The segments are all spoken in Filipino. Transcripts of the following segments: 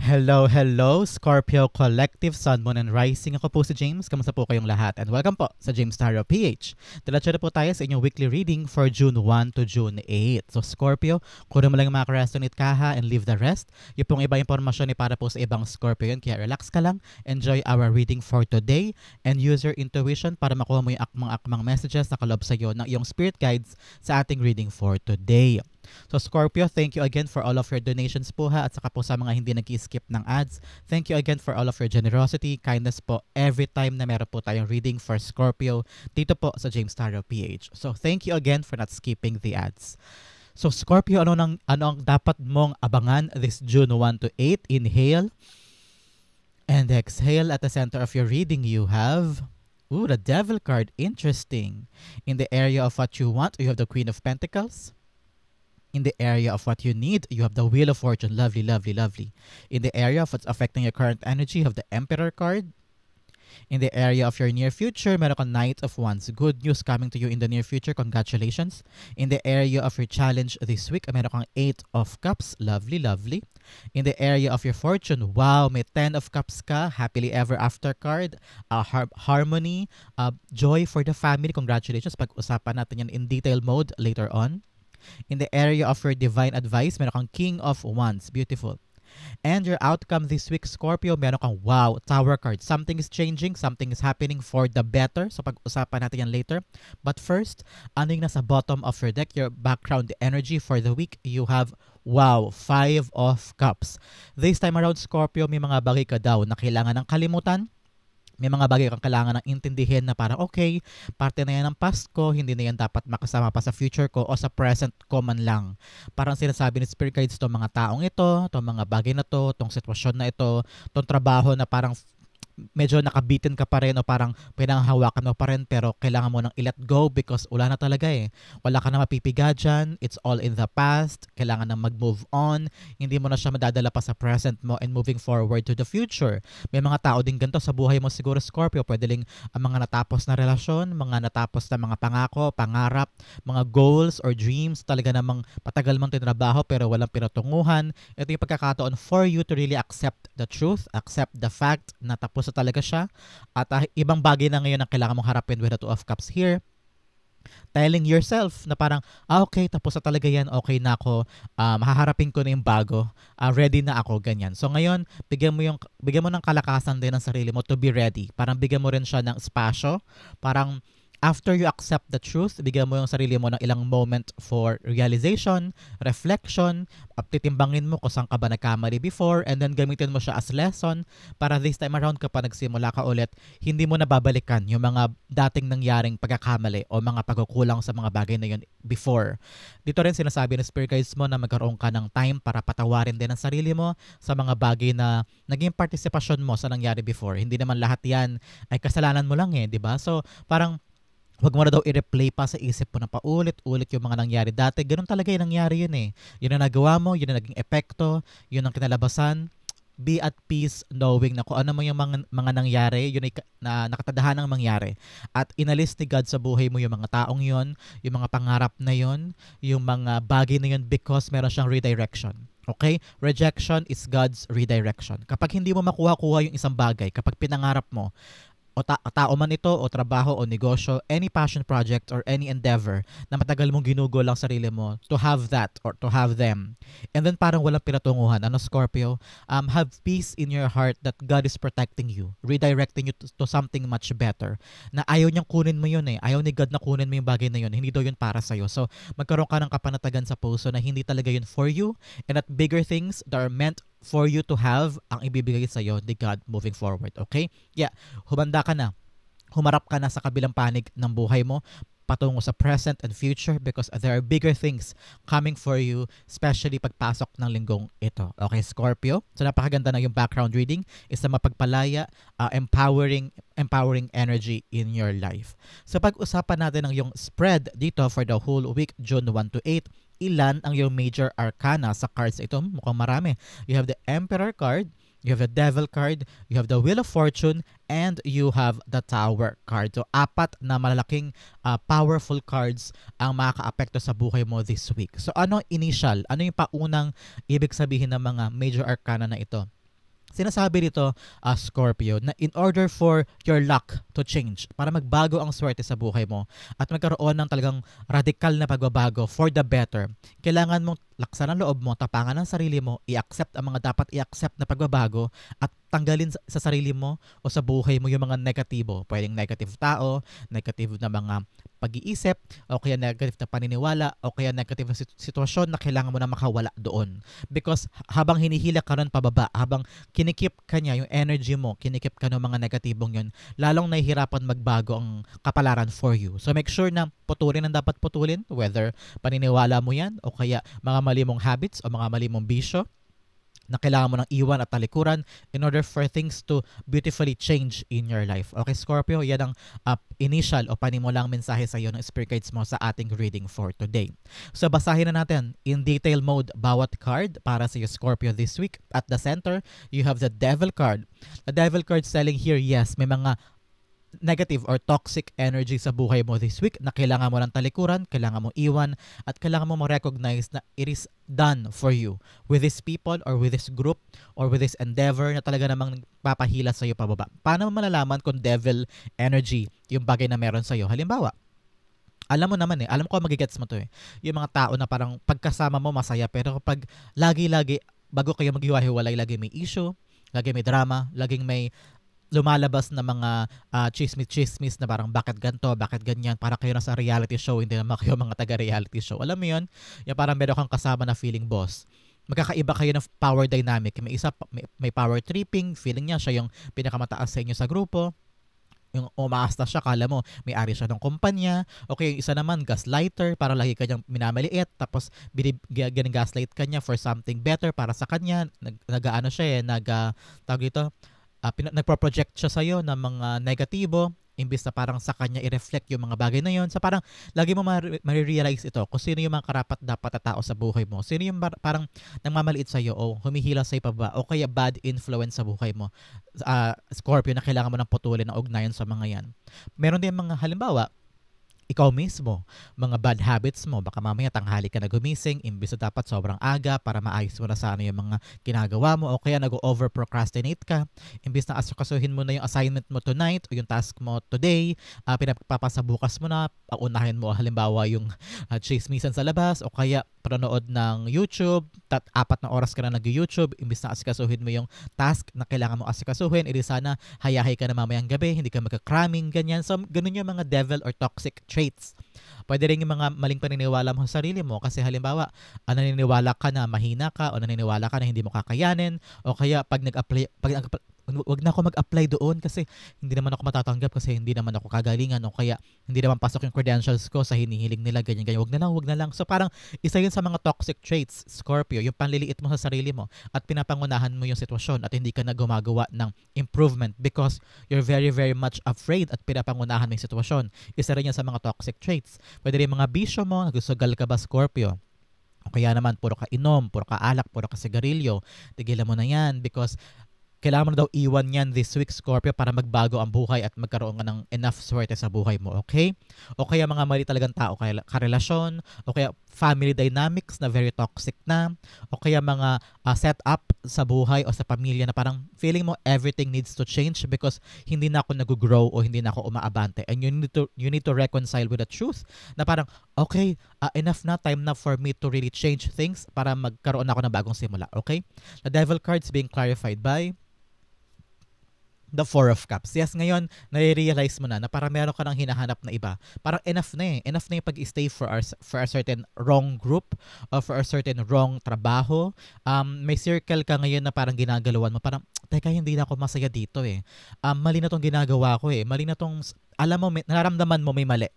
Hello, hello, Scorpio Collective, Sun, Moon, and Rising. Ako po si James. Kamusta po kayong lahat? And welcome po sa James Tarot PH. Diretso na po tayo sa inyong weekly reading for June 1 to June 8. So Scorpio, kunin mo lang yung mga resonate kaha and leave the rest. Yung pong iba impormasyon ay para po sa ibang Scorpio yun. Kaya relax ka lang, enjoy our reading for today, and use your intuition para makuha mo yung akmang messages na kalob sa iyo ng iyong spirit guides sa ating reading for today. So Scorpio, thank you again for all of your donations po ha, at saka po sa mga hindi nag-skip ng ads. Thank you again for all of your generosity, kindness po every time na meron po tayong reading for Scorpio dito po sa James Tarot PH. So thank you again for not skipping the ads. So Scorpio, ano ang dapat mong abangan this June 1 to 8? Inhale and exhale. At the center of your reading you have the Devil card. Interesting. In the area of what you want, you have the Queen of Pentacles. In the area of what you need, you have the Wheel of Fortune. Lovely, lovely, lovely. In the area of what's affecting your current energy, you have the Emperor card. In the area of your near future, meron kang Knight of Wands. Good news coming to you in the near future. Congratulations. In the area of your challenge this week, meron kang 8 of Cups. Lovely, lovely. In the area of your fortune, wow, may 10 of Cups ka. Happily ever after card. Harmony, joy for the family. Congratulations. Pag-usapan natin yan in detail mode later on. In the area of your divine advice, meron kang King of Wands. Beautiful. And your outcome this week, Scorpio, meron kang Tower card. Something is changing, something is happening for the better. So pag-usapan natin yan later. But first, ano yung nasa bottom of your deck, your background energy for the week, you have 5 of Cups. This time around, Scorpio, may mga bagay ka daw na kailangan ng kalimutan. May mga bagay kang kailangan ng intindihin na parang okay, parte na yan ng past ko, hindi na yan dapat makasama pa sa future ko o sa present ko man lang. Parang sinasabi ni Spirit Guides, itong mga taong ito, itong mga bagay na to, itong sitwasyon na ito, itong trabaho na parang medyo nakabitin ka pa rin o parang pinanghahawakan mo pa rin pero kailangan mo nang i-let go because wala na talaga eh. Wala ka na mapipiga dyan. It's all in the past. Kailangan na mag-move on. Hindi mo na siya madadala pa sa present mo and moving forward to the future. May mga tao din ganito sa buhay mo siguro, Scorpio. Pwede rin ang mga natapos na relasyon, mga natapos na mga pangako, pangarap, mga goals or dreams. Talaga namang patagal mong tinrabaho pero walang pinatunguhan. Ito yung pagkakataon for you to really accept the truth, accept the fact na tapos na talaga siya. At ibang bagay na ngayon ang kailangan mong harapin with the 2 of Cups here. Telling yourself na parang, okay, tapos na talaga yan, okay na ako, haharapin ko na yung bago, ready na ako, ganyan. So ngayon, bigyan mo ng kalakasan din ng sarili mo to be ready. Parang bigyan mo rin siya ng espasyo. Parang after you accept the truth, bigyan mo yung sarili mo ng ilang moment for realization, reflection, titimbangin mo kung saan ka ba nagkamali before, and then gamitin mo siya as lesson para this time around kapag nagsimula ka ulit, hindi mo nababalikan yung mga dating nangyaring pagkakamali o mga pagkukulang sa mga bagay na yun before. Dito rin sinasabi ng Spirit Guides mo na magkaroon ka ng time para patawarin din ang sarili mo sa mga bagay na naging partisipasyon mo sa nangyari before. Hindi naman lahat yan ay kasalanan mo lang di ba? So parang huwag mo na daw i-replay pa sa isip mo na paulit-ulit yung mga nangyari dati. Ganun talaga yung nangyari yun Yun ang nagawa mo, yun ang naging epekto, yun ang kinalabasan. Be at peace knowing na kung ano mo yung mga nangyari, yun ay nakatadahan ng mangyari. At inalis ni God sa buhay mo yung mga taong yun, yung mga pangarap na yun, yung mga bagay na yun because meron siyang redirection. Okay? Rejection is God's redirection. Kapag hindi mo makuha-kuha yung isang bagay, kapag pinangarap mo, o tao man ito, o trabaho, o negosyo, any passion project, or any endeavor na matagal mong ginugol lang sarili mo to have that or to have them. And then parang walang pinatunguhan. Scorpio? Have peace in your heart that God is protecting you, redirecting you to something much better. Na ayaw niyang kunin mo yun Ayaw ni God na kunin mo yung bagay na yun. Hindi daw yun para sa'yo. So, magkaroon ka ng kapanatagan sa puso na hindi talaga yun for you and that bigger things that are meant for you to have ang ibibigay sa'yo ni God moving forward. Okay? Yeah, humanda ka na. Humarap ka na sa kabilang panig ng buhay mo patungo sa present and future because there are bigger things coming for you, especially pagpasok ng linggong ito. Okay, Scorpio? So napakaganda na yung background reading. Isa mapagpalaya, empowering energy in your life. So pag-usapan natin ang yung spread dito for the whole week, June 1 to 8, ilan ang yung major arcana sa cards ito? Mukhang marami. You have the Emperor card, you have the Devil card, you have the Wheel of Fortune, and you have the Tower card. So, 4 na malalaking powerful cards ang makaka-apekto sa buhay mo this week. So, ano initial? Ano yung paunang ibig sabihin ng mga major arcana na ito? Sinasabi dito, Scorpio, na in order for your luck to change, para magbago ang swerte sa buhay mo at magkaroon ng talagang radikal na pagbabago for the better, kailangan mong laksan ang loob mo, tapangan ang sarili mo, i-accept ang mga dapat i-accept na pagbabago at tanggalin sa sarili mo o sa buhay mo yung mga negatibo. Pwedeng negative tao, negative na mga pag-iisip, o kaya negative na paniniwala, o kaya negative na sitwasyon na kailangan mo na makawala doon. Because habang hinihila ka ron pababa, habang kinikip ka niya, yung energy mo, kinikip ka ng mga negatibong yun, lalong nahihirapan magbago ang kapalaran for you. So make sure na putulin ang dapat putulin, whether paniniwala mo yan, o kaya mga mali mong habits o mga mali mong bisyo na kailangan mo nang iwan at talikuran in order for things to beautifully change in your life. Okay, Scorpio, yan ang initial o panimulang mensahe sa iyo ng spirit guides mo sa ating reading for today. So, basahin na natin in detail mode bawat card para sa iyo, Scorpio, this week. At the center, you have the Devil card. The Devil card telling here, yes, may mga negative or toxic energy sa buhay mo this week na kailangan mo ng talikuran, kailangan mo iwan, at kailangan mo ma-recognize na it is done for you with these people or with this group or with this endeavor na talaga namang papahila sa'yo pababa. Paano mo malalaman kung devil energy yung bagay na meron sa'yo? Halimbawa, alam mo naman alam ko magigets mo to yung mga tao na parang pagkasama mo masaya pero kapag lagi-lagi bago kayo maghiwa-hiwalay, lagi may issue, lagi may drama, laging may lumalabas na mga chismis-chismis na parang bakit ganto, bakit ganyan, para kayo nasa reality show, hindi naman kayo mga taga-reality show. Alam mo yun? Yung parang meron kang kasama na feeling boss. Magkakaiba kayo ng power dynamic. May isa, may power tripping, feeling niya siya yung pinakamataas sa inyo sa grupo. Yung umaasta siya, kala mo may ari siya ng kumpanya. Okay, yung isa naman gaslighter, para lagi kanyang minamaliit, tapos gaslight kanya for something better para sa kanya. Nag-ano siya tawag dito, nagpo-project siya sa'yo ng mga negatibo, imbis na parang sa kanya i-reflect yung mga bagay na yun. So parang lagi mo ma-realize ito kung sino yung mga karapat dapat na tao sa buhay mo. Sino yung parang nagmamaliit sa'yo o humihila sa'yo pababa o kaya bad influence sa buhay mo. Scorpio, na kailangan mo ng putulin ng ugnayan sa mga yan. Meron din mga halimbawa, ikaw mismo, mga bad habits mo, baka mamaya tanghali ka na gumising, imbis na dapat sobrang aga para maayos mo na sana yung mga ginagawa mo, o kaya nag-over procrastinate ka, imbis na asukasuhin mo na yung assignment mo tonight o yung task mo today, pinapapasabukas mo na, unahin mo halimbawa yung chismisan sa labas, o kaya panonood ng YouTube, 4 na oras ka na nag-YouTube, imbis na asikasuhin mo yung task na kailangan mo asikasuhin, edi sana hayahay ka na mamayang gabi, hindi ka magka-cramming, ganyan. So, ganun yung mga devil or toxic traits. Pwede rin yung mga maling paniniwala mo sa sarili mo, kasi halimbawa, naniniwala ka na mahina ka o naniniwala ka na hindi mo kakayanin, o kaya pag wag na ako mag-apply doon kasi hindi naman ako matatanggap, kasi hindi naman ako kagalingan, o kaya hindi naman pasok yung credentials ko sa hinihiling nila, ganyan. Wag na lang. So parang isa yun sa mga toxic traits, Scorpio, yung panliliit mo sa sarili mo at pinapangunahan mo yung sitwasyon at hindi ka na gumagawa ng improvement because you're very, very much afraid at pinapangunahan mo yung sitwasyon. Isa rin yan sa mga toxic traits. Pwede rin mga bisyo mo, nagsusugal ka ba, Scorpio? O kaya naman, puro ka inom, puro ka alak, puro ka sigarilyo. Tigilan mo na yan because kailangan mo na daw iwan yan this week, Scorpio, para magbago ang buhay at magkaroon ka ng enough swerte sa buhay mo, okay? O kaya mga mali talagang tao, kaya karelasyon, o kaya family dynamics na very toxic na, o kaya mga setup sa buhay o sa pamilya na parang feeling mo everything needs to change because hindi na ako nag-grow o hindi na ako umaabante. And you need to reconcile with the truth na parang, okay, enough na, time na for me to really change things para magkaroon ako ng bagong simula, okay? The devil cards being clarified by the Four of Cups. Yes, ngayon, nare-realize mo na parang meron ka nang hinahanap na iba. Parang enough na Enough na yung pag-stay for a certain wrong group or for a certain wrong trabaho. May circle ka ngayon na parang ginagalawan mo. Parang, teka, hindi na ako masaya dito mali na tong ginagawa ko Mali na tong, alam mo, nararamdaman mo may mali.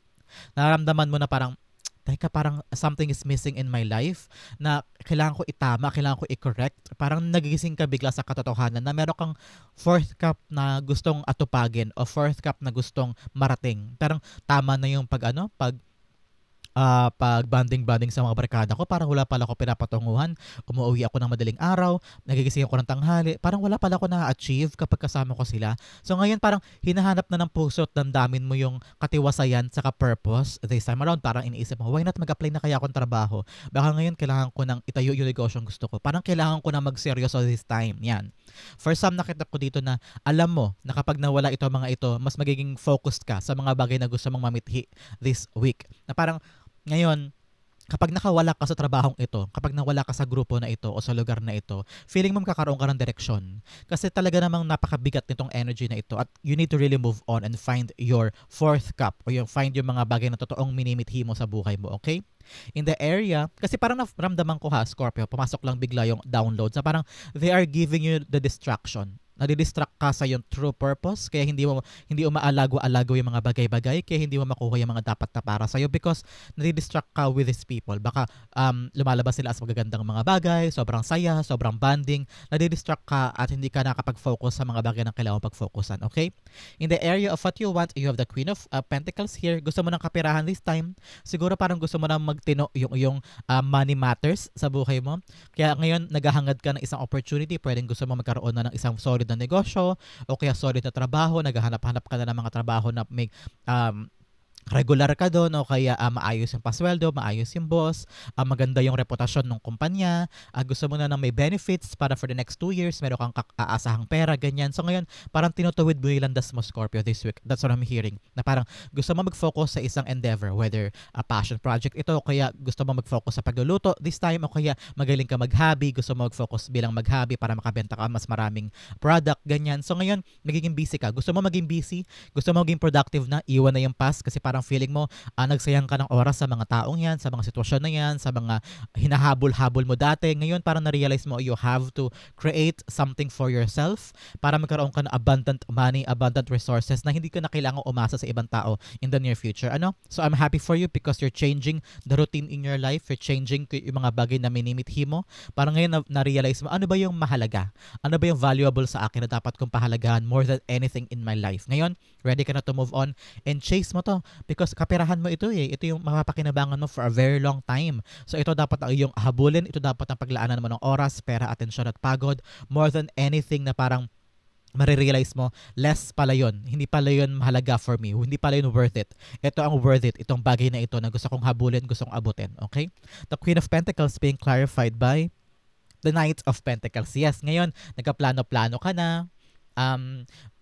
Nararamdaman mo na parang, teka, parang something is missing in my life na kailangan ko itama, kailangan ko i-correct. Parang nagigising ka bigla sa katotohanan na meron kang fourth cup na gustong atupagin o fourth cup na gustong marating. Parang tama na yung pag banding sa mga barkada ko, parang wala pala ako pinapatunguhan. Umuwi ako ng madaling araw, nagigising ako ng tanghali, parang wala pala ako na-achieve kapag kasama ko sila. So ngayon parang hinahanap na ng puso at damdamin mo yung katiwasayan saka purpose. This time around parang iniisip mo, why not mag-apply na kaya akong trabaho? Baka ngayon kailangan ko nang itayo yung negosyong gusto ko. Parang kailangan ko na magseryoso this time. Yan. For some, nakita ko dito na alam mo na kapag nawala ito mga ito, mas magiging focused ka sa mga bagay na gusto mong mamithi this week. Na parang ngayon, kapag nakawala ka sa trabahong ito, kapag nawala ka sa grupo na ito o sa lugar na ito, feeling mo makakaroon ka ng direksyon. Kasi talaga namang napakabigat nitong energy na ito at you need to really move on and find your fourth cup o find yung mga bagay na totoong minimithi mo sa buhay mo, okay? In the area, kasi parang naramdaman ko Scorpio, pumasok lang bigla yung download sa parang they are giving you the distraction. Nadidistract ka sa yung true purpose, kaya hindi umaalago-alago yung mga bagay-bagay, kaya hindi mo makuha yung mga dapat na para sa'yo because nadidistract ka with these people. Baka lumalabas sila as magagandang mga bagay, sobrang saya, sobrang bonding, nadidistract ka at hindi ka nakapag-focus sa mga bagay na kailangan pag-focusan, okay? In the area of what you want, you have the Queen of Pentacles here. Gusto mo ng kapirahan this time. Siguro parang gusto mo na magtino yung money matters sa buhay mo. Kaya ngayon, naghahangad ka ng isang opportunity, pwedeng gusto mo magkaroon na ng isang solid na negosyo o kaya solid na trabaho, naghahanap-hanap ka na ng mga trabaho na may regular ka doon o kaya maayos yung pasweldo, maayos yung boss, maganda yung reputasyon ng kumpanya, gusto mo na ng may benefits para for the next 2 years, meron kang aasahang pera, ganyan. So ngayon, parang tinutuwid mo yung landas mo, Scorpio, this week. That's what I'm hearing. Na parang gusto mo mag-focus sa isang endeavor, whether a passion project ito o kaya gusto mo mag-focus sa pagluluto this time o kaya magaling ka mag-hobby, gusto mo mag-focus bilang mag-hobby para makabenta ka mas maraming product, ganyan. So ngayon, magiging busy ka. Gusto mo maging busy, gusto mo maging productive na, iwan na yung past kasi parang feeling mo nagsayang ka ng oras sa mga taong yan, sa mga sitwasyon na yan, sa mga hinahabol-habol mo dati. Ngayon parang na-realize mo you have to create something for yourself para magkaroon ka ng abundant money, abundant resources na hindi ka na kailangang umasa sa ibang tao in the near future. So I'm happy for you because you're changing the routine in your life, you're changing yung mga bagay na minimithi mo. Parang ngayon na-realize mo, ano ba yung mahalaga? Ano ba yung valuable sa akin na dapat kong pahalagahan more than anything in my life? Ngayon, ready ka na to move on and chase mo to because kapirahan mo ito eh. Ito yung mapapakinabangan mo for a very long time. So ito dapat ang iyong habulin, ito dapat ang paglaanan mo ng oras, pera, atensyon at pagod more than anything na parang marirealize mo, less pala yun. Hindi pala yun mahalaga for me. Hindi pala yun worth it. Ito ang worth it. Itong bagay na ito na gusto kong habulin, gusto kong abutin. Okay? The Queen of Pentacles being clarified by the Knight of Pentacles. Yes, ngayon, nagkaplano-plano ka na.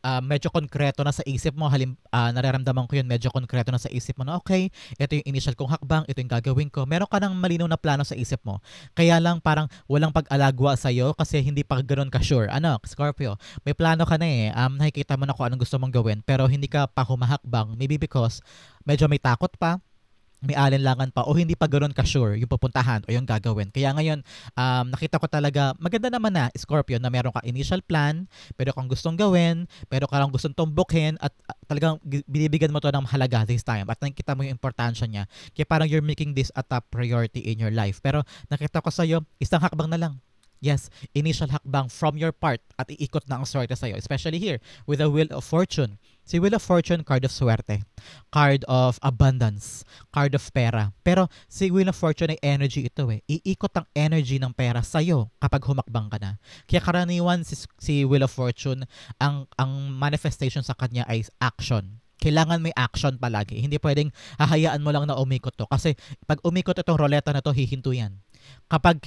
Medyo konkreto na sa isip mo, nararamdaman ko yun, medyo konkreto na sa isip mo na okay, ito yung initial kong hakbang, ito yung gagawin ko. Meron ka ng malinaw na plano sa isip mo. Kaya lang parang walang pag-alagwa sa'yo kasi hindi pa ganoon ka sure. Scorpio, may plano ka na eh. Nakikita mo na kung anong gusto mong gawin pero hindi ka pa humahakbang. Maybe because medyo may takot pa, may alinlangan pa o hindi pa ganoon ka-sure yung pupuntahan o yung gagawin. Kaya ngayon, nakita ko talaga, maganda naman na, Scorpio, na meron ka initial plan, pero kang gustong gawin, pero kang gustong tumbukin at talagang binibigyan mo to ng halaga this time at nakikita mo yung importansya niya. Kaya parang you're making this a top priority in your life. Pero nakita ko sa'yo, isang hakbang na lang. Yes, initial hakbang from your part at iikot na ang swerte sa'yo. Especially here with the Wheel of Fortune. Si Wheel of Fortune, card of swerte. Card of abundance. Card of pera. Pero si Wheel of Fortune ay energy ito eh. Iikot ang energy ng pera sa'yo kapag humakbang ka na. Kaya karaniwan si Wheel of Fortune, ang manifestation sa kanya ay action. Kailangan may action palagi. Hindi pwedeng hahayaan mo lang na umikot to. Kasi pag umikot itong roleta na to, hihinto yan. Kapag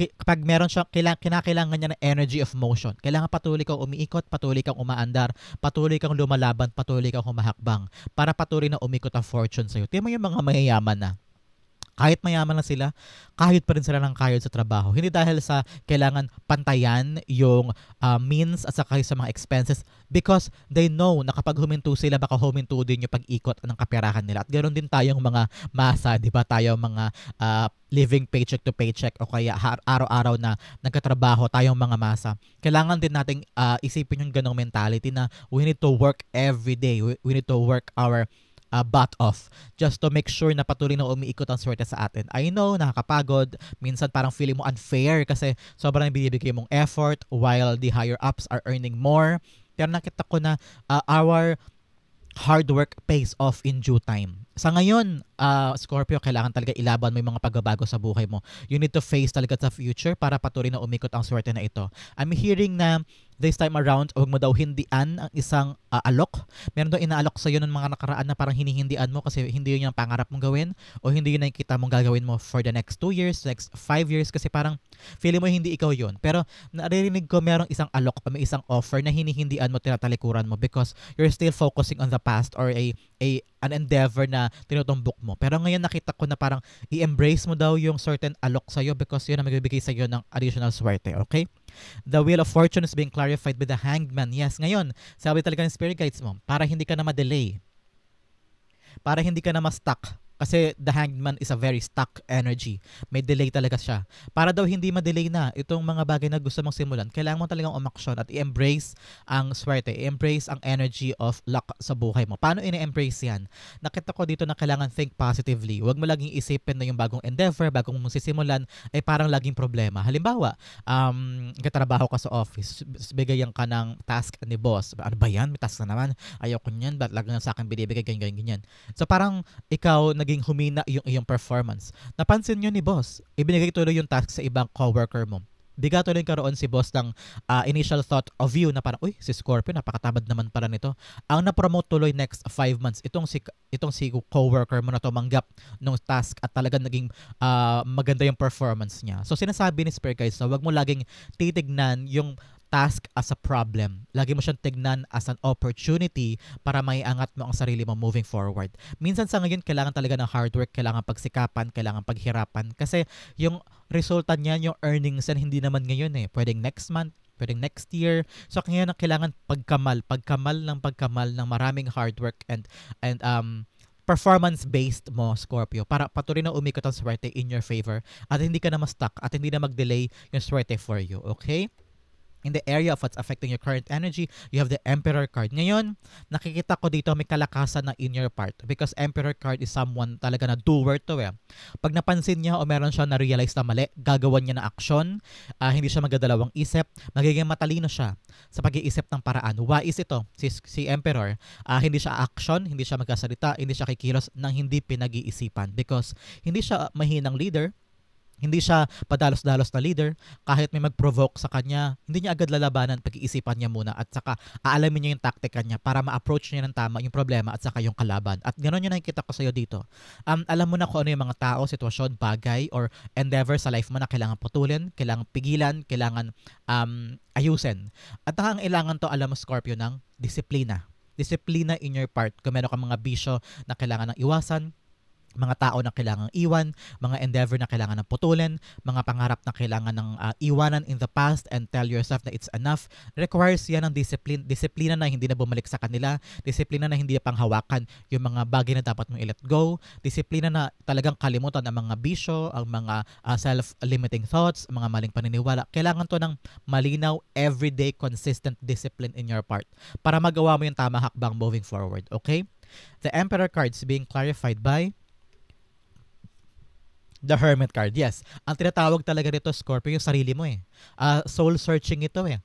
meron siya, kinakailangan niya ng energy of motion. Kailangan patuloy kang umiikot, patuloy kang umaandar, patuloy kang lumalaban, patuloy kang humahakbang para patuloy na umikot ang fortune sa'yo. Tingnan mo yung mga mayayaman na. Kahit mayaman na sila, kahit pa rin sila ng kayod sa trabaho. Hindi dahil sa kailangan pantayan yung means at saka sa mga expenses because they know na kapag huminto sila, baka huminto din yung pag-ikot ng kaperahan nila. At ganoon din tayong mga masa, di ba? Tayong mga living paycheck to paycheck o kaya araw-araw na nagkatrabaho tayong mga masa. Kailangan din nating isipin yung ganong mentality na we need to work every day. We need to work our butt off just to make sure na patuloy na umiikot ang swerte sa atin. I know, nakakapagod. Minsan parang feeling mo unfair kasi sobrang binibigay mong effort while the higher ups are earning more. Pero nakita ko na our hard work pays off in due time. Sa ngayon, Scorpio, kailangan talaga ilaban mo yung mga pagbabago sa buhay mo. You need to face talaga sa future para patuloy na umikot ang swerte na ito. I'm hearing na this time around, huwag mo daw hindian ang isang alok. Meron daw inaalok sa'yo ng mga nakaraan na parang hinihindian mo kasi hindi yun yung pangarap mong gawin o hindi yun nakikita mong gagawin mo for the next 2 years, next 5 years kasi parang feeling mo hindi ikaw yun. Pero naririnig ko merong isang alok o may isang offer na hinihindian mo, tinatalikuran mo because you're still focusing on the past or an endeavor na tinutumbok mo. Pero ngayon nakita ko na parang i-embrace mo daw yung certain alok sa'yo because yun ang magbibigay sa'yo ng additional swerte, okay? The Wheel of Fortune is being clarified by the Hanged Man. Yes, ngayon, sabi talaga ng spirit guides mo, para hindi ka na ma-delay, para hindi ka na ma-stuck. Kasi the Hanged Man is a very stuck energy. May delay talaga siya. Para daw hindi ma-delay na itong mga bagay na gusto mong simulan, kailangan mo talagang umaksyon at i-embrace ang swerte, i-embrace ang energy of luck sa buhay mo. Paano i-embrace yan? Nakita ko dito na kailangan think positively. Huwag mo laging isipin na yung bagong endeavor, bagong mong sisimulan, ay parang laging problema. Halimbawa, katrabaho ka sa office, bigayan ka ng task ni boss. Ano ba yan? May task na naman. Ayoko niyan. Ba't lagi na sa akin binibigay ganyan. So parang ikaw naging humina yung iyong performance. Napansin nyo ni boss, ibinigay tuloy yung task sa ibang coworker mo. Biga tuloy karoon si boss ng initial thought of you na parang, uy, si Scorpio, napakatabad naman pala nito. Ang na-promote tuloy next 5 months, itong si coworker mo na tumanggap ng task at talagang naging maganda yung performance niya. So sinasabi ni Spirit Guides na wag mo laging titignan yung task as a problem. Lagi mo siyang tignan as an opportunity para maiangat mo ang sarili mo moving forward. Minsan sa ngayon, kailangan talaga ng hard work, kailangan pagsikapan, kailangan paghirapan. Kasi yung resulta niyan, yung earnings yan, hindi naman ngayon eh. Pwedeng next month, pwedeng next year. So ngayon, kailangan pagkamal ng maraming hard work and performance-based mo, Scorpio, para patuloy na umikot ang swerte in your favor at hindi ka na ma-stuck at hindi na mag-delay yung swerte for you. Okay? In the area of what's affecting your current energy, you have the Emperor card. Ngayon, nakikita ko dito may kalakasan na in your part because Emperor card is someone talaga na doer to eh. Pag napansin niya o meron siya na-realize na mali, gagawan niya na aksyon, hindi siya magdadalawang isip, magiging matalino siya sa pag-iisip ng paraan. Wais ito, si Emperor. Hindi siya action, hindi siya magkasalita, hindi siya kikilos nang hindi pinag-iisipan because hindi siya mahinang leader. Hindi siya padalos-dalos na leader. Kahit may mag-provoke sa kanya, hindi niya agad lalabanan, pag-iisipan niya muna at saka aalamin niya yung taktika niya para ma-approach niya ng tama yung problema at saka yung kalaban. At gano'n yung nakikita ko sa'yo dito. Alam mo na kung ano yung mga tao, sitwasyon, bagay, or endeavor sa life mo na kailangan putulin, kailangan pigilan, kailangan ayusin. At ang kailangan to, alam mo, Scorpio, ng disiplina. Disiplina in your part. Kung meron kang mga bisyo na kailangan ng iwasan, mga tao na kailangang iwan, mga endeavor na kailangan ng putulin, mga pangarap na kailangan ng iwanan in the past and tell yourself na it's enough. Requires yan ng discipline. Disiplina na hindi na bumalik sa kanila. Disiplina na hindi na panghawakan yung mga bagay na dapat mong i-let go. Disiplina na talagang kalimutan ang mga bisyo, ang mga self-limiting thoughts, mga maling paniniwala. Kailangan to ng malinaw, everyday, consistent discipline in your part para magawa mo yung tamang hakbang moving forward. Okay? The Emperor cards being clarified by the Hermit card, yes. Ang tinatawag talaga nito, Scorpio, yung sarili mo eh. Soul searching ito eh.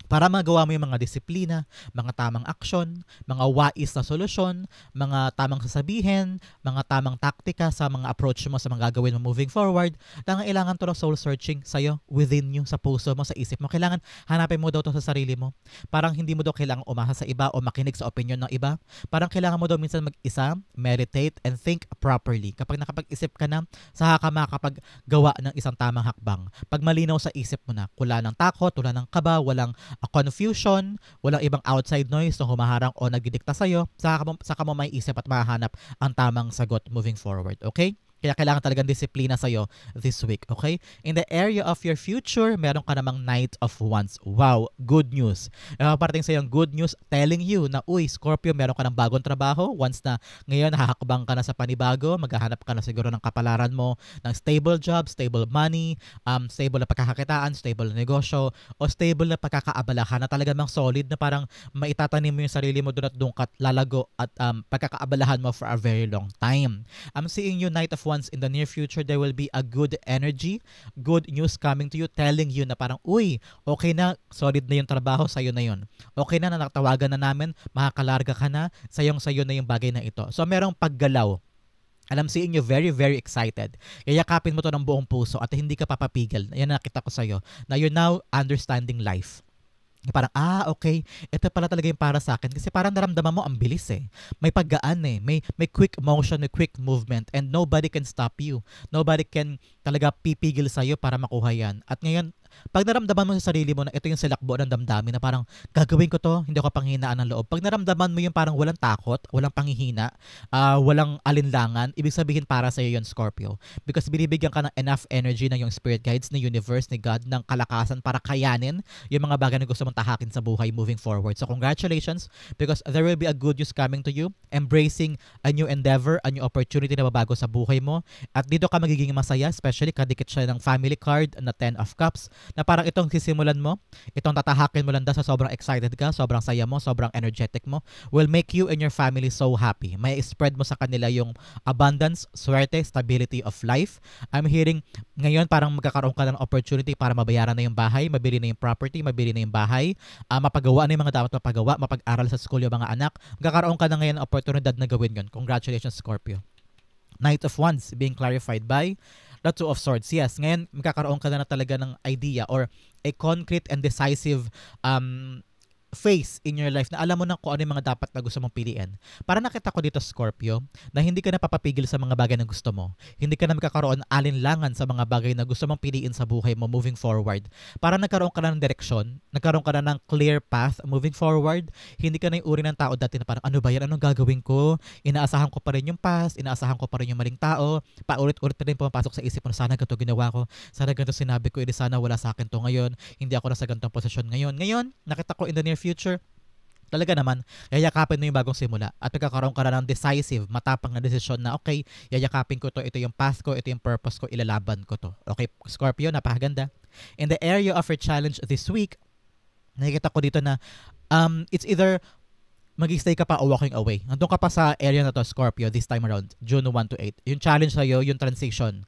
Para magawa mo yung mga disiplina, mga tamang aksyon, mga wais na solusyon, mga tamang sasabihin, mga tamang taktika sa mga approach mo sa mga gagawin mo moving forward, kailangan to ng soul searching sa'yo, within you, sa puso mo, sa isip mo. Kailangan hanapin mo daw to sa sarili mo. Parang hindi mo daw kailangan umasa sa iba o makinig sa opinion ng iba. Parang kailangan mo daw minsan mag-isa, meditate, and think properly. Kapag nakapag-isip ka na, saka ka makakapaggawa ng isang tamang hakbang. Pag malinaw sa isip mo na, wala ng takot, wala ng kaba, walang confusion, walang ibang outside noise na humaharang o nagdidikta sa'yo, saka mo may isip at mahanap ang tamang sagot moving forward. Okay? Kaya kailangan talagang disiplina sa'yo this week, okay? In the area of your future, meron ka namang Knight of Wands. Wow, good news. Parating sa'yo yung good news telling you na, uy, Scorpio, meron ka ng bagong trabaho. Once na ngayon, hahakbang ka na sa panibago, maghahanap ka na siguro ng kapalaran mo, ng stable job, stable money, stable na pagkakakitaan, stable na negosyo, o stable na pagkakaabalahan na talaga mang solid na parang maitatanim mo yung sarili mo doon at doon lalago at pagkakaabalahan mo for a very long time. I'm seeing you, Knight of Once in the near future, there will be a good energy, good news coming to you, telling you na parang, uy, okay na, solid na yung trabaho, sa'yo na yun. Okay na, natatawagan na namin, makakalarga ka na, sayo na yung bagay na ito. So, merong paggalaw And I'm seeing you very, very excited. Yayakapin mo to ng buong puso at hindi ka papapigil. Yan nakita ko sa'yo. Na you're now understanding life. Parang, okay, ito pala talaga yung para sa akin. Kasi parang naramdaman mo, ang bilis eh. May paggaan eh. May quick motion, may quick movement. And nobody can stop you. Nobody can talaga pipigil sa'yo para makuha yan. At ngayon, pag naramdaman mo sa sarili mo na ito yung silakbo ng damdamin na parang gagawin ko to, hindi ako panghihinaan ng loob. Pag naramdaman mo yung parang walang takot, walang panghihina, walang alinlangan, ibig sabihin para sa iyo yun, Scorpio. Because binibigyan ka ng enough energy ng yung spirit guides, ni universe, ni God, ng kalakasan para kayanin yung mga bagay na gusto mong tahakin sa buhay moving forward. So congratulations, because there will be a good news coming to you, embracing a new endeavor, a new opportunity na babago sa buhay mo. At dito ka magiging masaya, especially kadikit siya ng family card na 10 of Cups, na parang itong sisimulan mo, itong tatahakin mo lang sa sobrang excited ka, sobrang saya mo, sobrang energetic mo, will make you and your family so happy. May spread mo sa kanila yung abundance, swerte, stability of life. I'm hearing ngayon parang magkakaroon ka ng opportunity para mabayaran na yung bahay, mabili na yung property, mabili na yung bahay, mapagawa na yung mga dapat mapagawa, mapag-aral sa school yung mga anak. Magkakaroon ka na ngayon ng oportunidad na gawin yun. Congratulations, Scorpio. Knight of Wands being clarified by the Two of Swords. Yes, ngayon magkakaroon ka na talaga ng idea or a concrete and decisive phase in your life na alam mo na kung ano yung mga dapat na gusto mong piliin. Para nakita ko dito, Scorpio, na hindi ka na papapigil sa mga bagay na gusto mo. Hindi ka na magkakaroon alinlangan sa mga bagay na gusto mong piliin sa buhay mo moving forward. Para nagkaroon ka na ng direksyon, nagkaroon ka na ng clear path moving forward. Hindi ka na yung uri ng tao dati na parang ano ba yan, anong gagawin ko? Inaasahan ko pa rin yung past, inaasahan ko pa rin yung maling tao, paulit-ulit pa rin pumapasok sa isip mo na sana ganito ginawa ko, sana ganito sinabi ko, sana wala sa akin to ngayon, hindi ako nasa ganitong posisyon ngayon. Ngayon, nakita ko in the near future, talaga naman, yayakapin mo yung bagong simula at magkakaroon ka na ng decisive, matapang na desisyon na okay, yayakapin ko to, ito yung path ko, ito yung purpose ko, ilalaban ko to. Okay, Scorpio, napakaganda. In the area of your challenge this week, nakikita ko dito na it's either mag-stay ka pa o walking away. Nandun ka pa sa area na to, Scorpio, this time around, June 1 to 8. Yung challenge sa'yo, yung transition,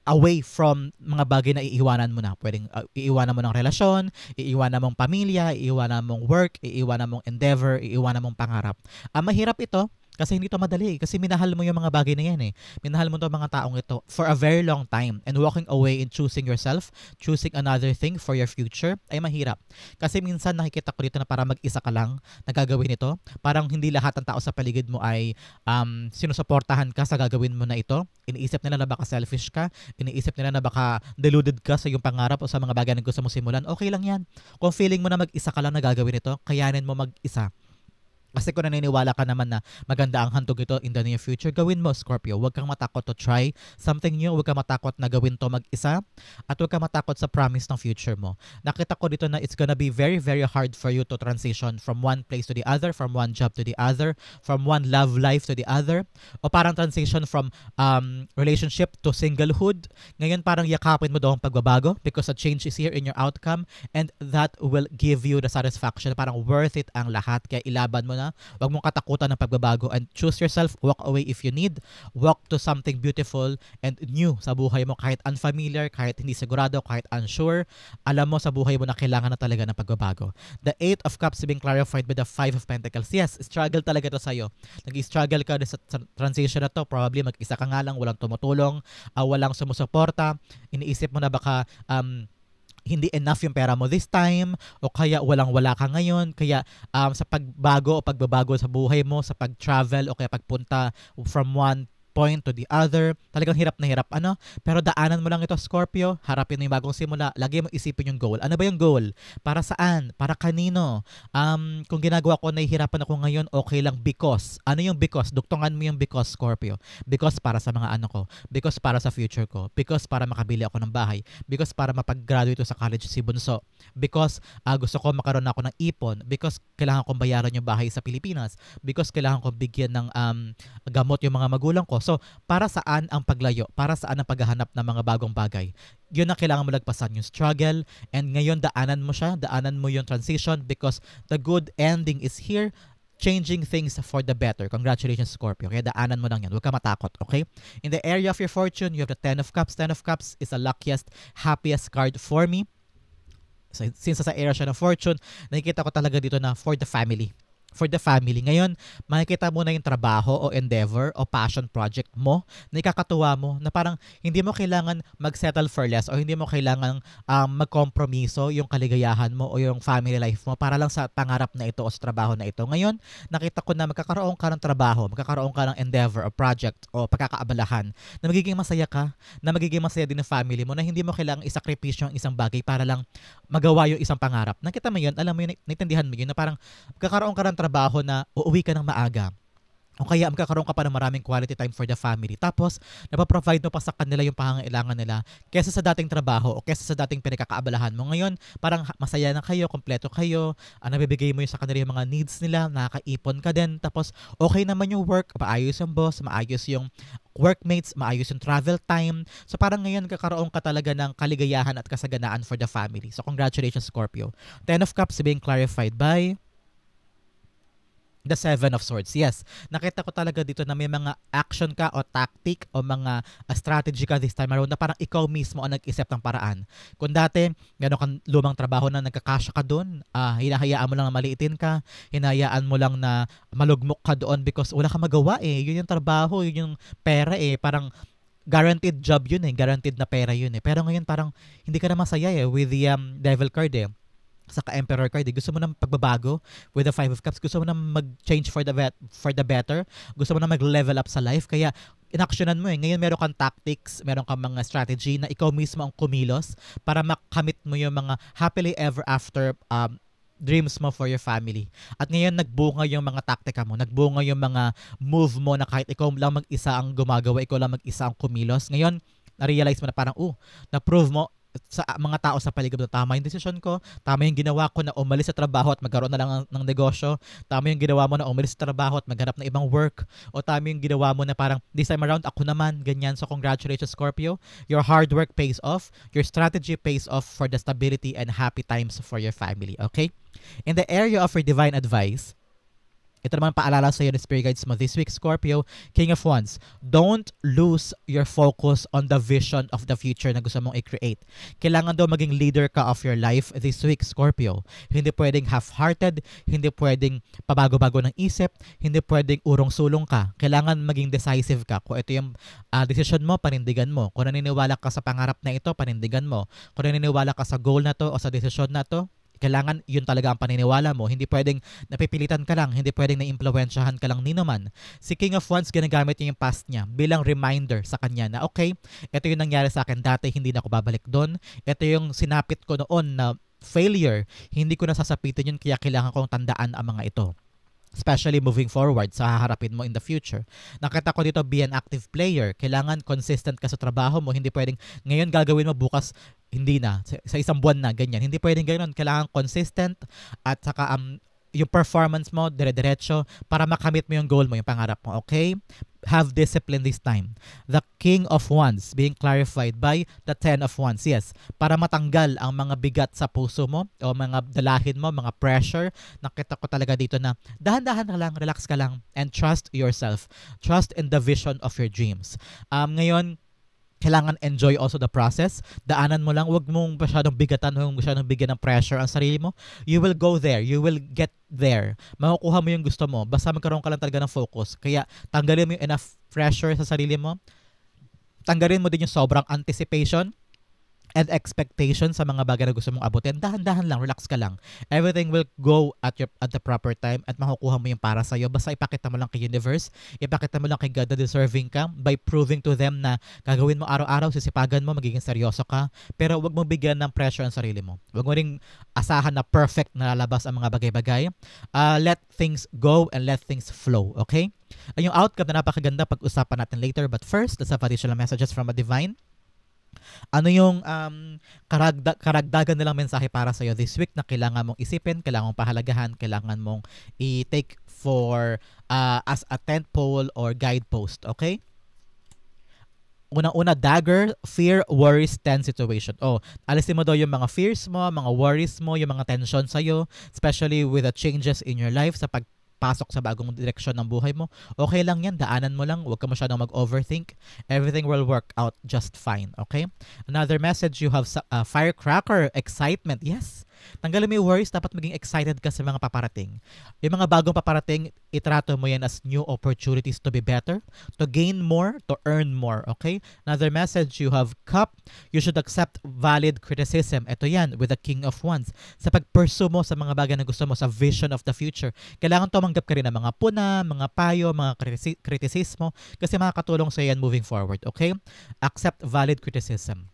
away from mga bagay na iiwanan mo na. Pwedeng iiwanan mo ng relasyon, iiwanan mong pamilya, iiwanan mong work, iiwanan mong endeavor, iiwanan mong pangarap. Mahirap ito, kasi hindi to madali. Kasi minahal mo yung mga bagay na yan eh. Minahal mo to mga taong ito for a very long time. And walking away and choosing yourself, choosing another thing for your future, ay mahirap. Kasi minsan nakikita ko dito na para mag-isa ka lang nagagawin ito. Parang hindi lahat ng tao sa paligid mo ay sinusuportahan ka sa gagawin mo na ito. Iniisip nila na baka selfish ka. Iniisip nila na baka deluded ka sa iyong pangarap o sa mga bagay na gusto mo simulan. Okay lang yan. Kung feeling mo na mag-isa ka lang nagagawin ito, kayanin mo mag-isa. Kasi kung naniniwala ka naman na maganda ang handog ito in the near future, gawin mo, Scorpio. Huwag kang matakot to try something new. Huwag kang matakot na gawin to mag-isa. At huwag kang matakot sa promise ng future mo. Nakita ko dito na it's gonna be very, very hard for you to transition from one place to the other, from one job to the other, from one love life to the other. O parang transition from relationship to singlehood. Ngayon parang yakapin mo daw ang pagbabago because a change is here in your outcome and that will give you the satisfaction. Parang worth it ang lahat. Kaya ilaban mo na. Huwag mong katakutan ng pagbabago and choose yourself, walk away if you need, walk to something beautiful and new sa buhay mo kahit unfamiliar, kahit hindi sigurado, kahit unsure. Alam mo sa buhay mo na kailangan na talaga ng pagbabago. The 8 of Cups being clarified by the 5 of Pentacles. Yes, struggle talaga ito sa'yo. Nag-struggle ka sa transition na to. Probably mag-isa ka nga lang, walang tumutulong, walang sumusuporta. Iniisip mo na baka hindi enough yung pera mo this time o kaya walang-wala ka ngayon, kaya sa pagbago o pagbabago sa buhay mo, sa pag-travel o kaya pagpunta from one point to the other, talagang hirap na hirap pero daanan mo lang ito, Scorpio. Harapin mo yung bagong simula, lagi mo isipin yung goal. Ano ba yung goal? Para saan? Para kanino? Kung ginagawa ko, nahihirapan ako ngayon, okay lang because. Ano yung because? Duktungan mo yung because, Scorpio. Because para sa mga ko, because para sa future ko, because para makabili ako ng bahay, because para mapag-graduate sa college si Bunso, because gusto ko makaroon ako ng ipon, because kailangan kong bayaran yung bahay sa Pilipinas, because kailangan kong bigyan ng gamot yung mga magulang ko. So, para saan ang paglayo? Para saan ang paghahanap ng mga bagong bagay? Yun ang kailangan mo lagpasan, yung struggle. And ngayon, daanan mo siya. Daanan mo yung transition because the good ending is here. Changing things for the better. Congratulations, Scorpio. Kaya daanan mo lang yan. Huwag ka matakot, okay? In the area of your fortune, you have the 10 of Cups. 10 of Cups is the luckiest, happiest card for me. So, since sa area siya ng fortune, nakikita ko talaga dito na for the family. for the family. Ngayon, makikita mo na yung trabaho o endeavor o passion project mo na ikakatuwa mo na parang hindi mo kailangan mag-settle for less o hindi mo kailangan magkompromiso yung kaligayahan mo o yung family life mo para lang sa pangarap na ito o sa trabaho na ito. Ngayon, nakita ko na magkakaroon ka ng trabaho, magkakaroon ka ng endeavor o project o pagkakaabalahan na magiging masaya ka, na magiging masaya din ng family mo, na hindi mo kailangang isakripisyo ang isang bagay para lang magawa yung isang pangarap. Nakita mo yun, alam mo yun, naintindihan mo yun na parang magkakaroon ka ng trabaho na uuwi ka ng maaga. O kaya magkakaroon ka pa ng maraming quality time for the family. Tapos, napaprovide mo pa sa kanila yung pangangailangan nila kesa sa dating trabaho o kesa sa dating pinagkakaabalahan mo. Ngayon, parang masaya na kayo, kompleto kayo, nabibigay mo yung sa kanila yung mga needs nila, nakakaipon ka din. Tapos, okay naman yung work, maayos yung boss, maayos yung workmates, maayos yung travel time. So, parang ngayon, kakaroon ka talaga ng kaligayahan at kasaganaan for the family. So, congratulations, Scorpio. Ten of Cups being clarified by the Seven of Swords. Yes, nakita ko talaga dito na may mga action ka o tactic o mga strategy ka this time around na parang ikaw mismo ang nag-isip ng paraan. Kung dati, gano'n kang lumang trabaho na nagkakasya ka doon, hinahayaan mo lang na maliitin ka, hinahayaan mo lang na malugmok ka doon because wala ka magawa eh. Yun yung trabaho, yun yung pera eh. Parang guaranteed job yun eh, guaranteed na pera yun eh. Pero ngayon parang hindi ka na masaya eh with the devil card eh. Saka Emperor card, gusto mo ng pagbabago with the Five of Cups, gusto mo na mag-change for the better, gusto mo na mag-level up sa life, kaya inaksyonan mo eh. Ngayon meron kang tactics, meron kang mga strategy na ikaw mismo ang kumilos para makamit mo yung mga happily ever after dreams mo for your family. At ngayon nagbunga yung mga taktika mo, nagbunga yung mga move mo na kahit ikaw lang mag-isa ang gumagawa, ikaw lang mag-isa ang kumilos. Ngayon, na-realize mo na parang, na-prove mo sa mga tao sa paligid na tama yung desisyon ko, tama yung ginawa ko na umalis sa trabaho at magkaroon na lang ng negosyo, tama yung ginawa mo na umalis sa trabaho at maghanap ng ibang work, o tama yung ginawa mo na parang this time around ako naman, ganyan. So congratulations, Scorpio. Your hard work pays off, your strategy pays off for the stability and happy times for your family, okay? In the area of your divine advice, ito naman paalala sa iyo ng Spirit Guides mo this week, Scorpio, King of Wands. Don't lose your focus on the vision of the future na gusto mong i-create. Kailangan daw maging leader ka of your life this week, Scorpio. Hindi pwedeng half-hearted, hindi pwedeng pabago-bago ng isip, hindi pwedeng urong-sulong ka. Kailangan maging decisive ka. Kung ito yung decision mo, panindigan mo. Kung naniniwala ka sa pangarap na ito, panindigan mo. Kung naniniwala ka sa goal na to o sa decision na to, kailangan yun talaga ang paniniwala mo. Hindi pwedeng napipilitan ka lang, hindi pwedeng naimpluwensyahan ka lang nino man. Si King of Wands, ginagamit niya yung past niya bilang reminder sa kanya na okay, ito yung nangyari sa akin dati, hindi na ako babalik doon. Ito yung sinapit ko noon na failure, hindi ko na sasapitin yun, kaya kailangan kong tandaan ang mga ito. Especially moving forward sa haharapin mo in the future. Nakita ko dito, be an active player. Kailangan consistent ka sa trabaho mo. Hindi pwedeng ngayon gagawin mo, bukas hindi na. Sa isang buwan na, ganyan. Hindi pwedeng ganoon. Kailangan consistent at saka yung performance mo, dire-diretso para makamit mo yung goal mo, yung pangarap mo. Okay? Have discipline this time. The King of Wands being clarified by the Ten of Wands. Yes, para matanggal ang mga bigat sa puso mo o mga dalahin mo, mga pressure. Nakita ko talaga dito na dahan-dahan ka lang, relax ka lang, and trust yourself. Trust in the vision of your dreams. Ngayon, kailangan enjoy also the process. Daanan mo lang, wag mong masyadong bigatan, wag mong masyadong bigyan ng pressure ang sarili mo. You will go there. You will get there. Makukuha mo yung gusto mo. Basta magkaroon ka lang talaga ng focus. Kaya tanggalin mo yung enough pressure sa sarili mo. Tanggalin mo din yung sobrang anticipation and expectation sa mga bagay na gusto mong abutin. Dahan-dahan lang, relax ka lang. Everything will go at the proper time at makukuha mo yung para sa'yo. Basta ipakita mo lang kay universe, ipakita mo lang kay God na deserving ka by proving to them na gagawin mo araw-araw, sisipagan mo, magiging seryoso ka. Pero wag mo bigyan ng pressure ang sarili mo. Wag mo ring asahan na perfect na lalabas ang mga bagay-bagay. Let things go and let things flow, okay? Ay, yung outcome na napakaganda, pag-usapan natin later. But first, let's have additional messages from a divine. Ano yung karagdagan nilang mensahe para sa'yo this week na kailangan mong isipin, kailangan mong pahalagahan, kailangan mong i-take for as a tent pole or guidepost, okay? Unang-una, dagger, fear, worries, tense situation. Alisin mo daw yung mga fears mo, mga worries mo, yung mga tension sa'yo, especially with the changes in your life sa pasok sa bagong direksyon ng buhay mo. Okay lang yan, daanan mo lang, huwag ka masyadong mag-overthink. Everything will work out just fine, okay? Another message, you have firecracker, excitement. Yes, Tanggalin mo yung worries, dapat maging excited ka sa mga paparating. Yung mga bagong paparating, itrato mo yan as new opportunities to be better, to gain more, to earn more, okay? Another message, you have cup, you should accept valid criticism. Ito yan, with the King of Wands. Sa pag-pursue mo sa mga bagay na gusto mo, sa vision of the future, kailangan tumanggap ka rin ng mga puna, mga payo, mga kritisismo, kasi makakatulong sa yan moving forward, okay? Accept valid criticism.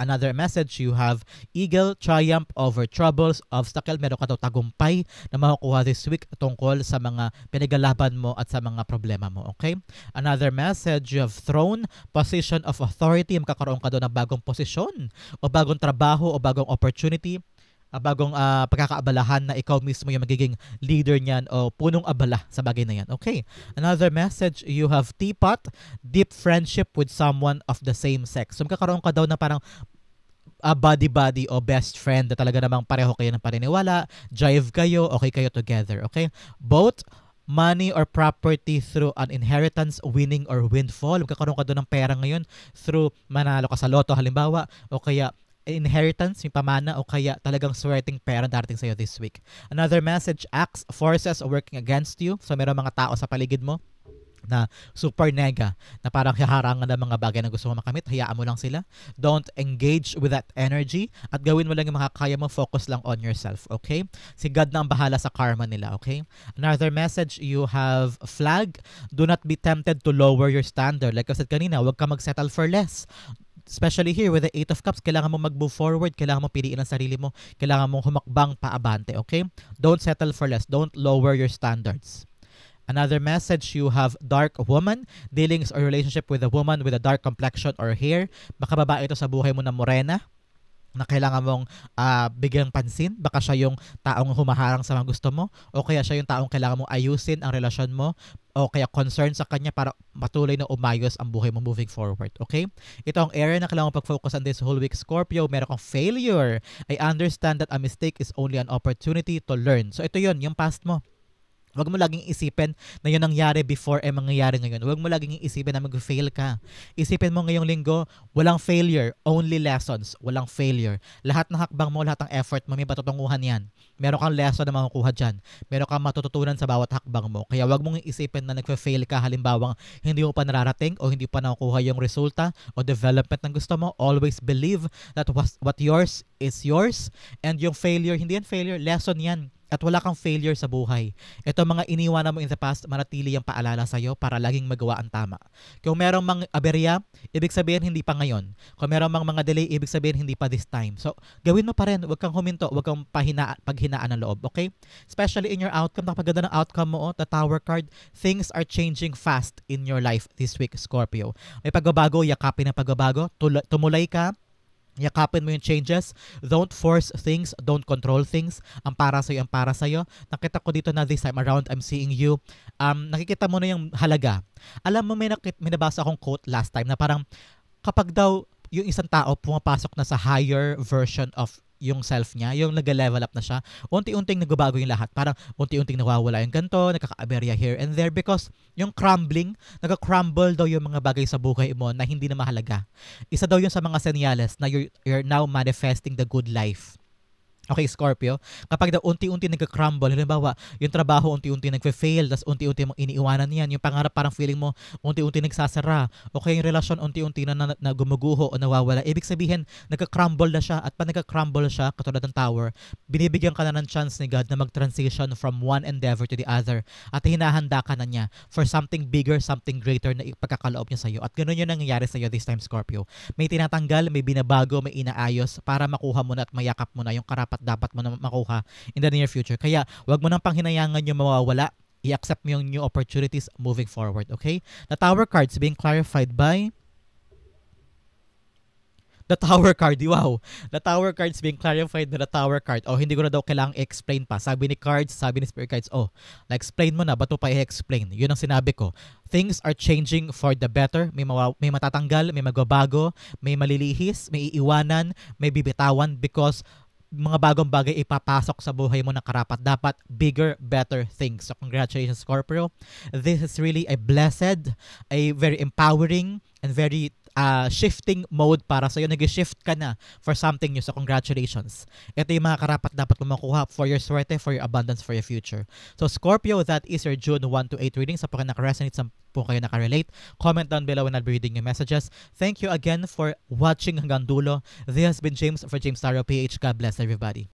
Another message, you have eagle, triumph over troubles, obstacle. Meron ka daw tagumpay na makukuha this week tungkol sa mga pinaglalaban mo at sa mga problema mo. Okay? Another message, you have throne, position of authority. Magkakaroon ka daw ng bagong posisyon o bagong trabaho o bagong opportunity, bagong pagkakaabalahan na ikaw mismo yung magiging leader niyan o punong abala sa bagay na yan. Okay. Another message, you have teapot, deep friendship with someone of the same sex. So magkakaroon ka daw na parang buddy-buddy o best friend na talaga namang pareho kayo ng paniniwala, jive kayo, okay kayo together. Okay. Both money or property through an inheritance, winning or windfall. Magkakaroon ka doon ng pera ngayon through manalo ka sa loto halimbawa o kaya inheritance, yung pamana o kaya talagang swerteng pera darating sa'yo this week. Another message, acts, forces working against you. So meron mga tao sa paligid mo na super nega, na parang haharangan ng mga bagay na gusto mo makamit, hayaan mo lang sila. Don't engage with that energy at gawin mo lang yung makakaya mo, focus lang on yourself, okay? Si God na ang bahala sa karma nila, okay? Another message, you have flag, do not be tempted to lower your standard. Like I said kanina, huwag ka mag-settle for less. Especially here with the Eight of Cups, kailangan mo mag-move forward, kailangan mo piliin ang sarili mo, kailangan mong humakbang paabante, okay? Don't settle for less, don't lower your standards. Another message, you have dark woman, dealings or relationship with a woman with a dark complexion or hair. Baka babae ito sa buhay mo na morena, na kailangan mong bigyang pansin. Baka siya yung taong humaharang sa mga gusto mo, o kaya siya yung taong kailangan mong ayusin ang relasyon mo, o kaya concern sa kanya para patuloy na umayos ang buhay mo moving forward. Okay? Ito ang area na kailangan mong pag-focus on this whole week, Scorpio. Meron kang failure. I understand that a mistake is only an opportunity to learn. So ito yun, yung past mo. Huwag mo laging isipin na yun nangyari before mangyayari ngayon. Huwag mo laging isipin na mag-fail ka. Isipin mo ngayong linggo, walang failure, only lessons. Walang failure. Lahat ng hakbang mo, lahat ng effort mo, may patutunguhan yan. Meron kang lesson na makukuha dyan. Meron kang matututunan sa bawat hakbang mo. Kaya huwag mong isipin na nag-fail ka, halimbawang hindi mo pa nararating o hindi pa nakukuha yung resulta o development ng gusto mo. Always believe that what yours is yours, and yung failure, hindi yan failure, lesson yan. At wala kang failure sa buhay. Ito mga iniwanan mo in the past, manatili yung paalala sa'yo para laging magawa ang tama. Kung merong mga aberya, ibig sabihin hindi pa ngayon. Kung merong mga delay, ibig sabihin hindi pa this time. So, gawin mo pa rin. Huwag kang huminto. Huwag kang paghinaan ng loob. Okay? Especially in your outcome. Napakaganda ng outcome mo. The Tower card. Things are changing fast in your life this week, Scorpio. May pagbabago, yakapin ang pagbabago. Tumulay ka. Yakapin mo yung changes. Don't force things. Don't control things. Ang para sa'yo, ang para sa'yo. Nakita ko dito na this time around, I'm seeing you. Nakikita mo na yung halaga. Alam mo, may nabasa akong quote last time na parang kapag daw yung isang tao pumapasok na sa higher version of yung self niya, yung nag-level up na siya, unti-unting nagbabago yung lahat. Parang unti-unting nawawala yung ganito, nakaka-aberya here and there because yung crumbling, nag-crumble daw yung mga bagay sa buhay mo na hindi na mahalaga. Isa daw yun sa mga senyales na you're now manifesting the good life. Okay, Scorpio, kapag daw unti-unti nagka-crumble, halimbawa, yung trabaho unti-unti nagfe-fail, tas unti-unti mong iniiwanan yan, yung pangarap parang feeling mo unti-unti nagsasara, o kaya yung relasyon unti-unti na gumuguho o nawawala, ibig sabihin, nagka-crumble na siya, at pa nagka-crumble siya, katulad ng tower, binibigyan ka na ng chance ni God na mag-transition from one endeavor to the other, at hinahanda ka na niya for something bigger, something greater na ipagkakaloob niya sa'yo. At ganoon yun nangyayari sa'yo this time, Scorpio. May tinatanggal, may binabago, may inaayos para makuha mo na at mayakap mo na yung karapat dapat mo na makuha in the near future. Kaya, wag mo nang panghinayangan yung mawawala. I-accept mo yung new opportunities moving forward, okay? The Tower cards being clarified by the Tower card. Wow. The Tower cards being clarified by the Tower card. Oh, hindi ko na daw kailangang explain pa. Sabi ni cards, sabi ni spirit cards, oh, na-explain mo na, ba't mo pa i-explain? Yun ang sinabi ko. Things are changing for the better. May matatanggal, may magbabago, may malilihis, may iiwanan, may bibitawan because mga bagong bagay ipapasok sa buhay mo na karapat dapat, bigger, better things. So congratulations, Scorpio. This is really a blessed, a very empowering, and very shifting mode para sa'yo. Nag-shift ka na for something new. So congratulations. Ito yung mga karapat dapat mo makuha for your swerte, for your abundance, for your future. So Scorpio, that is your June 1 to 8 reading. Sa po kayo nakaresonate, sa po kayo nakarelate, comment down below and I'll be reading your messages. Thank you again for watching hanggang dulo. This has been James for James Tarot PH. God bless everybody.